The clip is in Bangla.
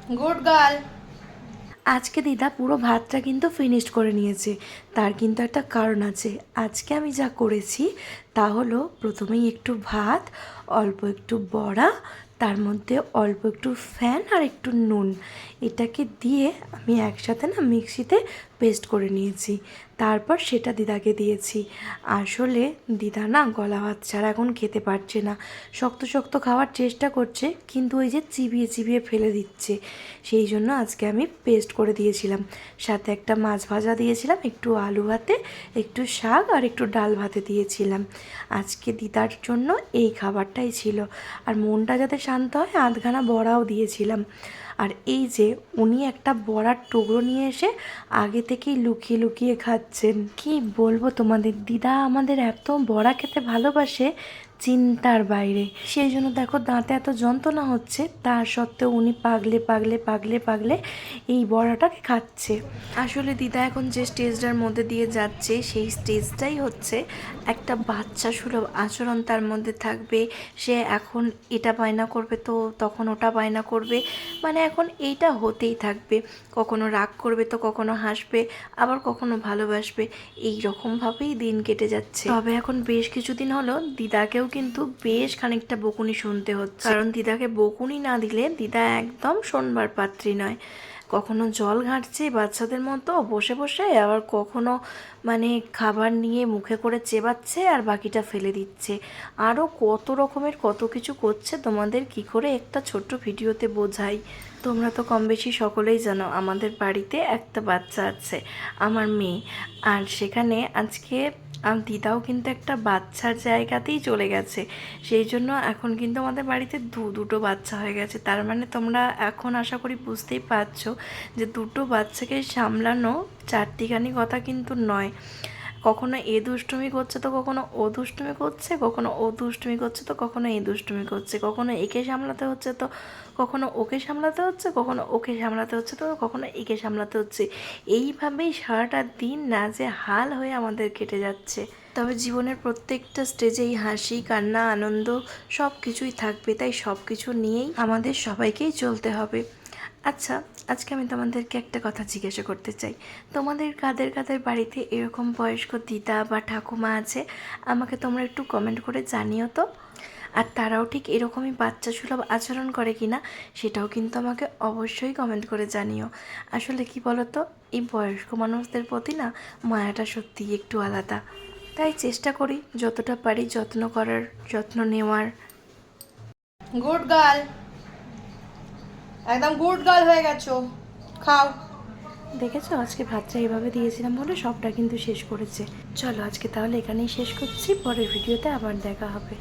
Good girl. আজকে দিদা পুরো ভাতটা কিন্তু ফিনিশড করে নিয়েছে। তার কিন্তু একটা কারণ আছে। আজকে আমি যা করেছি তা হলো প্রথমেই একটু ভাত, অল্প একটু বড়া, তার মধ্যে অল্প একটু ফ্যান আর একটু নুন, এটাকে দিয়ে আমি একসাথে না মিক্সিতে পেস্ট করে নিয়েছি। তারপর সেটা দিদাকে দিয়েছি। আসলে দিদা না গলা ভাত ছাড়া এখন খেতে পারছে না, শক্ত শক্ত খাওয়ার চেষ্টা করছে কিন্তু ওই যে চিবিয়ে চিবিয়ে ফেলে দিচ্ছে। সেই জন্য আজকে আমি পেস্ট করে দিয়েছিলাম, সাথে একটা মাছ ভাজা দিয়েছিলাম, একটু আলু ভাতে, একটু শাক আর একটু ডাল ভাতে দিয়েছিলাম। আজকে দিদার জন্য এই খাবারটাই ছিল। আর মনটা যাতে শান্ত হয় আধখানা বড়াও দিয়েছিলাম। আর এই যে উনি একটা বড়ার টুকরো নিয়ে এসে আগে থেকেই লুকিয়ে লুকিয়ে খাচ্ছেন। কি বলবো তোমাদের, দিদা আমাদের এত বড়া খেতে ভালোবাসে চিন্তার বাইরে। সেই জন্য দেখো দাঁতে এত যন্ত্রণা হচ্ছে, তা সত্ত্বেও উনি পাগলে পাগলে পাগলে পাগলে এই বড়াটাকে খাচ্ছে। আসলে দিদা এখন যে স্টেজটার মধ্যে দিয়ে যাচ্ছে সেই স্টেজটাই হচ্ছে একটা বাচ্চা সুলভ আচরণ তার মধ্যে থাকবে। সে এখন এটা বায়না করবে তো তখন ওটা বায়না করবে, মানে এখন এইটা হতেই থাকবে। কখনো রাগ করবে তো কখনো হাসবে, আবার কখনো ভালোবাসবে। এই রকমভাবেই দিন কেটে যাচ্ছে। তবে এখন বেশ কিছুদিন হলো দিদাকেও কিন্তু বেশ খানিকটা বকুনি শুনতে হচ্ছে, কারণ দিদাকে বকুনি না দিলে দিদা একদম শোনবার পাত্রী নয়। কখনো জল ঘাঁটছে বাচ্চাদের মতো বসে বসে, আবার কখনো মানে খাবার নিয়ে মুখে করে চেবাচ্ছে আর বাকিটা ফেলে দিচ্ছে। আরও কত রকমের কত কিছু করছে, তোমাদের কি করে একটা ছোট্ট ভিডিওতে বোঝাই। তোমরা তো কম বেশি সকলেই জানো আমাদের বাড়িতে একটা বাচ্চা আছে, আমার মেয়ে। আর সেখানে আজকে দিদাও কিন্তু একটা বাচ্চার জায়গাতেই চলে গেছে। সেই জন্য এখন কিন্তু আমাদের বাড়িতে দুটো বাচ্চা হয়ে গেছে। তার মানে তোমরা এখন আশা করি বুঝতেই পারছো যে দুটো বাচ্চাকে সামলানো চারটিখানি কথা কিন্তু নয়। কখনো এ দুষ্টুমি করছে তো কখনো ও দুষ্টুমি করছে, কখনো ও দুষ্টুমি করছে তো কখনো এ দুষ্টুমি করছে, কখনো একে সামলাতে হচ্ছে তো কখনো ওকে সামলাতে হচ্ছে, কখনো ওকে সামলাতে হচ্ছে তো কখনো একে সামলাতে হচ্ছে। এইভাবেই সারাটা দিন না যে হাল হয়ে আমাদের কেটে যাচ্ছে। তবে জীবনের প্রত্যেকটা স্টেজেই হাসি কান্না আনন্দ সব কিছুই থাকবে, তাই সব কিছু নিয়েই আমাদের সবাইকেই চলতে হবে। আচ্ছা, আজকে আমি তোমাদেরকে একটা কথা জিজ্ঞাসা করতে চাই। তোমাদের কাদের কাদের বাড়িতে এরকম বয়স্ক দিদা বা ঠাকুমা আছে? আমাকে তোমরা একটু কমেন্ট করে জানিও তো। আর তারাও ঠিক এরকমই বাচ্চা সুলভ আচরণ করে কিনা সেটাও কিন্তু আমাকে অবশ্যই কমেন্ট করে জানিও। আসলে কি বলো তো, এই বয়স্ক মানুষদের প্রতি না মায়াটা সত্যিই একটু আলাদা। তাই চেষ্টা করি যতটা পারি যত্ন করার, যত্ন নেওয়ার। গুড গার্ল, একদম গুড গার্ল হয়ে গেছো। খাও। দেখেছো আজকে ভাতটা এইভাবে দিয়েছিলাম বলে সবটা কিন্তু শেষ করেছে। চলো আজকে তাহলে এখানেই শেষ করছি, পরের ভিডিওতে আবার দেখা হবে।